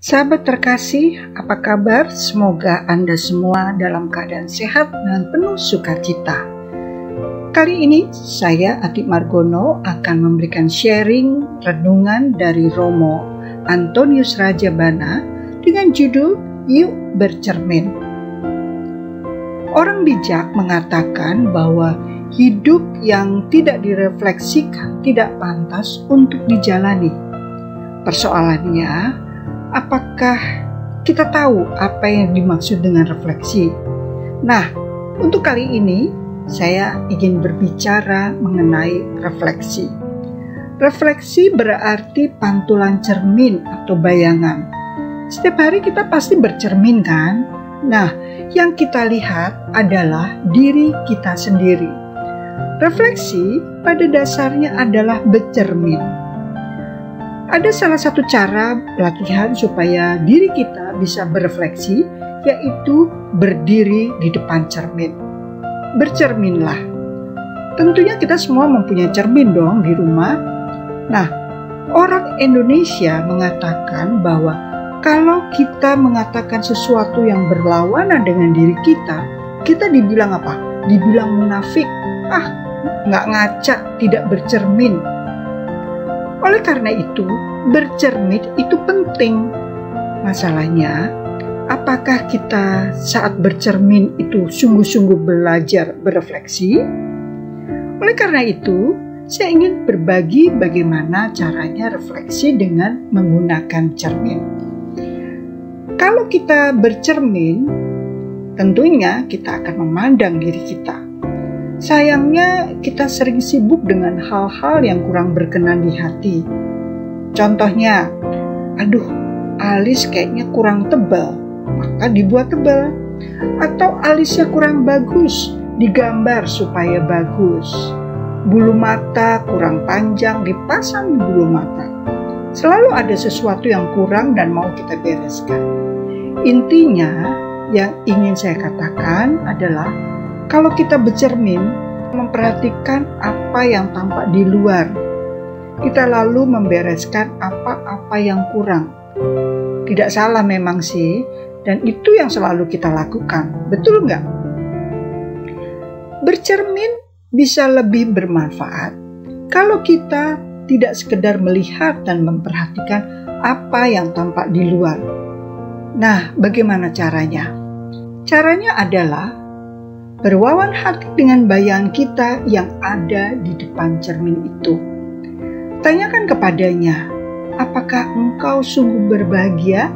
Sahabat terkasih, apa kabar? Semoga Anda semua dalam keadaan sehat dan penuh sukacita. Kali ini saya, Atik Margono, akan memberikan sharing renungan dari Romo Antonius Rajabana dengan judul Yuk Bercermin. Orang bijak mengatakan bahwa hidup yang tidak direfleksikan tidak pantas untuk dijalani. Persoalannya, apakah kita tahu apa yang dimaksud dengan refleksi? Nah, untuk kali ini saya ingin berbicara mengenai refleksi. Refleksi berarti pantulan cermin atau bayangan. Setiap hari kita pasti bercermin kan? Nah, yang kita lihat adalah diri kita sendiri. Refleksi pada dasarnya adalah bercermin. Ada salah satu cara pelatihan supaya diri kita bisa berefleksi, yaitu berdiri di depan cermin. Bercerminlah. Tentunya kita semua mempunyai cermin dong di rumah. Nah, orang Indonesia mengatakan bahwa kalau kita mengatakan sesuatu yang berlawanan dengan diri kita dibilang apa? Dibilang munafik. Nggak ngaca, tidak bercermin. Oleh karena itu, bercermin itu penting. Masalahnya, apakah kita saat bercermin itu sungguh-sungguh belajar berefleksi? Oleh karena itu, saya ingin berbagi bagaimana caranya refleksi dengan menggunakan cermin. Kalau kita bercermin, tentunya kita akan memandang diri kita. Sayangnya kita sering sibuk dengan hal-hal yang kurang berkenan di hati. Contohnya, alis kayaknya kurang tebal, maka dibuat tebal. Atau alisnya kurang bagus, digambar supaya bagus. Bulu mata kurang panjang, dipasang di bulu mata. Selalu ada sesuatu yang kurang dan mau kita bereskan. Intinya, yang ingin saya katakan adalah kalau kita bercermin, memperhatikan apa yang tampak di luar, kita lalu membereskan apa-apa yang kurang. Tidak salah memang sih, dan itu yang selalu kita lakukan. Betul nggak? Bercermin bisa lebih bermanfaat kalau kita tidak sekedar melihat dan memperhatikan apa yang tampak di luar. Nah, bagaimana caranya? Caranya adalah berwawan hati dengan bayangan kita yang ada di depan cermin itu. Tanyakan kepadanya, apakah engkau sungguh berbahagia?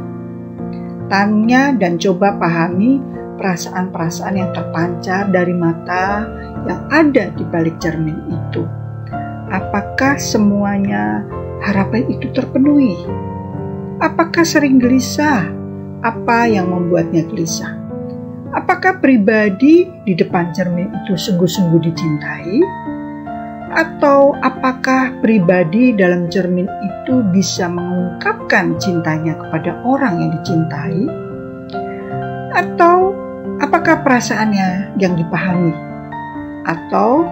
Tanya dan coba pahami perasaan-perasaan yang terpancar dari mata yang ada di balik cermin itu. Apakah semuanya harapan itu terpenuhi? Apakah sering gelisah? Apa yang membuatnya gelisah? Apakah pribadi di depan cermin itu sungguh-sungguh dicintai? Atau apakah pribadi dalam cermin itu bisa mengungkapkan cintanya kepada orang yang dicintai? Atau apakah perasaannya yang dipahami? Atau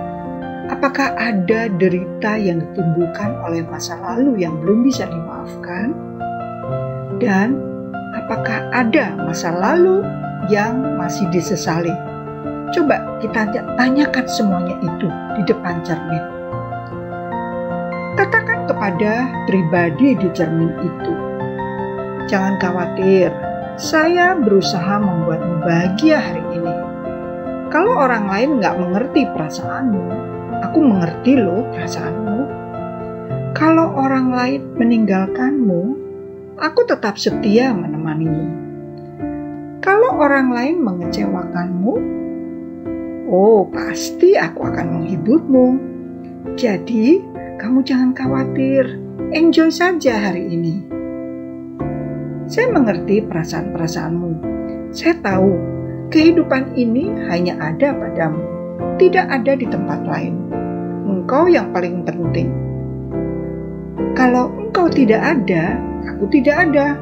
apakah ada derita yang ditimbulkan oleh masa lalu yang belum bisa dimaafkan? Dan apakah ada masa lalu yang masih disesali? Coba kita tanyakan semuanya itu di depan cermin. Katakan kepada pribadi di cermin itu, jangan khawatir, saya berusaha membuatmu bahagia hari ini. Kalau orang lain nggak mengerti perasaanmu, aku mengerti loh perasaanmu. Kalau orang lain meninggalkanmu, aku tetap setia menemanimu. Kalau orang lain mengecewakanmu, pasti aku akan menghiburmu. Jadi, kamu jangan khawatir, enjoy saja hari ini. Saya mengerti perasaan-perasaanmu. Saya tahu, kehidupan ini hanya ada padamu, tidak ada di tempat lain. Engkau yang paling penting. Kalau engkau tidak ada, aku tidak ada,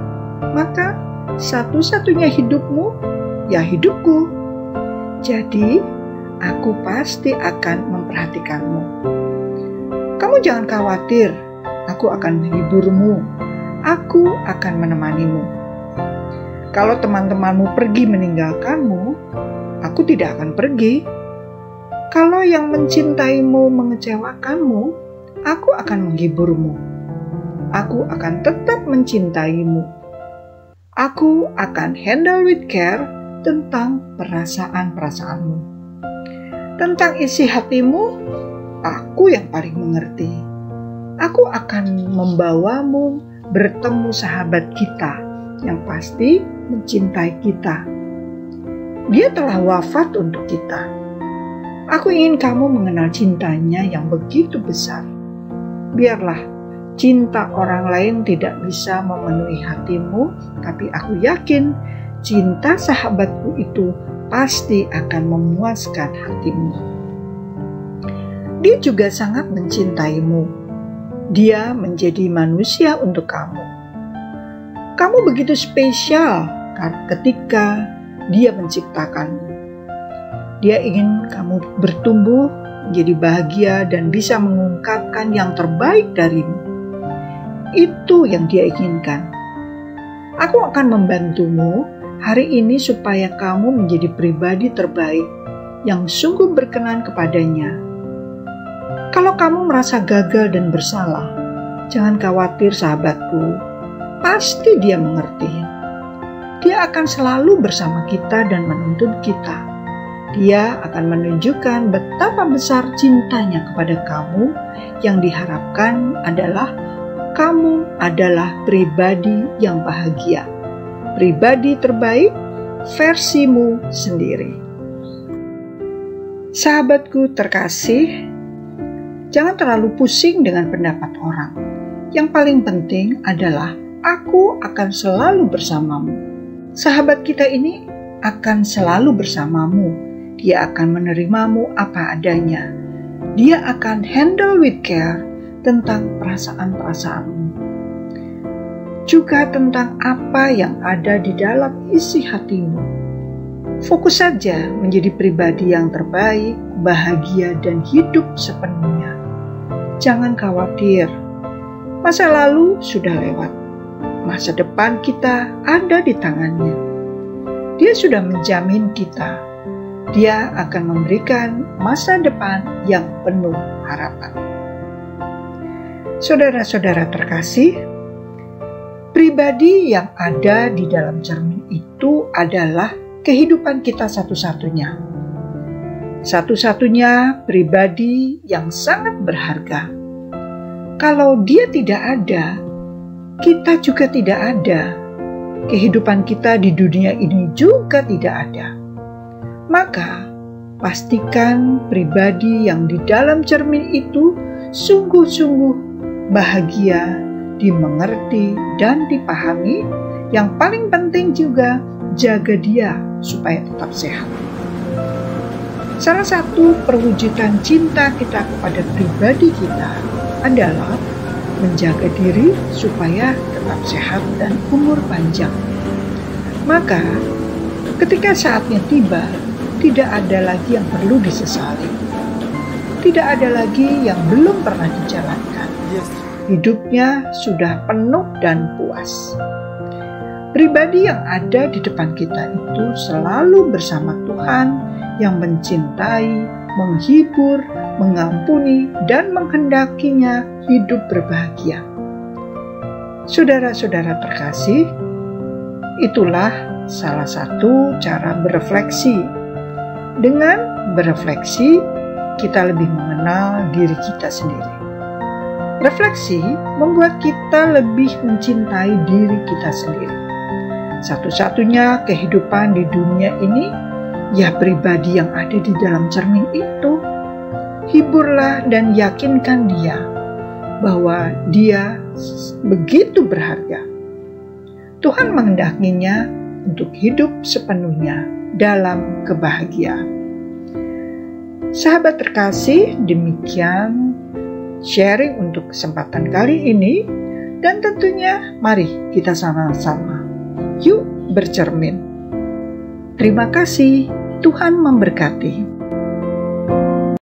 maka satu-satunya hidupmu, ya hidupku. Jadi, aku pasti akan memperhatikanmu. Kamu jangan khawatir, aku akan menghiburmu. Aku akan menemanimu. Kalau teman-temanmu pergi meninggalkanmu, aku tidak akan pergi. Kalau yang mencintaimu mengecewakanmu, aku akan menghiburmu. Aku akan tetap mencintaimu. Aku akan handle with care tentang perasaan-perasaanmu. Tentang isi hatimu, aku yang paling mengerti. Aku akan membawamu bertemu sahabat kita yang pasti mencintai kita. Dia telah wafat untuk kita. Aku ingin kamu mengenal cintanya yang begitu besar. Biarlah cinta orang lain tidak bisa memenuhi hatimu, tapi aku yakin cinta sahabatku itu pasti akan memuaskan hatimu. Dia juga sangat mencintaimu. Dia menjadi manusia untuk kamu. Kamu begitu spesial ketika Dia menciptakanmu. Dia ingin kamu bertumbuh, menjadi bahagia dan bisa mengungkapkan yang terbaik darimu. Itu yang Dia inginkan. Aku akan membantumu hari ini supaya kamu menjadi pribadi terbaik yang sungguh berkenan kepadanya. Kalau kamu merasa gagal dan bersalah, jangan khawatir sahabatku, pasti Dia mengerti. Dia akan selalu bersama kita dan menuntun kita. Dia akan menunjukkan betapa besar cintanya kepada kamu, yang diharapkan adalah kamu adalah pribadi yang bahagia. Pribadi terbaik versimu sendiri. Sahabatku terkasih, jangan terlalu pusing dengan pendapat orang. Yang paling penting adalah aku akan selalu bersamamu. Sahabat kita ini akan selalu bersamamu. Dia akan menerimamu apa adanya. Dia akan handle with care tentang perasaan-perasaanmu. Juga tentang apa yang ada di dalam isi hatimu. Fokus saja menjadi pribadi yang terbaik, bahagia, dan hidup sepenuhnya. Jangan khawatir, masa lalu sudah lewat. Masa depan kita ada di tangannya. Dia sudah menjamin kita. Dia akan memberikan masa depan yang penuh harapan. Saudara-saudara terkasih, pribadi yang ada di dalam cermin itu adalah kehidupan kita satu-satunya. Satu-satunya pribadi yang sangat berharga. Kalau dia tidak ada, kita juga tidak ada. Kehidupan kita di dunia ini juga tidak ada. Maka, pastikan pribadi yang di dalam cermin itu sungguh-sungguh bahagia, dimengerti dan dipahami. Yang paling penting juga, jaga dia supaya tetap sehat. Salah satu perwujudan cinta kita kepada pribadi kita adalah menjaga diri supaya tetap sehat dan umur panjang. Maka, ketika saatnya tiba, tidak ada lagi yang perlu disesali. Tidak ada lagi yang belum pernah dijalankan. Hidupnya sudah penuh dan puas. Pribadi yang ada di depan kita itu selalu bersama Tuhan yang mencintai, menghibur, mengampuni, dan menghendakinya hidup berbahagia. Saudara-saudara terkasih, itulah salah satu cara berefleksi. Dengan berefleksi, kita lebih mengenal diri kita sendiri. Refleksi membuat kita lebih mencintai diri kita sendiri. Satu-satunya kehidupan di dunia ini, ya pribadi yang ada di dalam cermin itu. Hiburlah dan yakinkan dia bahwa dia begitu berharga. Tuhan menghendakinya untuk hidup sepenuhnya dalam kebahagiaan. Sahabat terkasih, demikian sharing untuk kesempatan kali ini, dan tentunya mari kita sama-sama yuk bercermin. Terima kasih, Tuhan memberkati.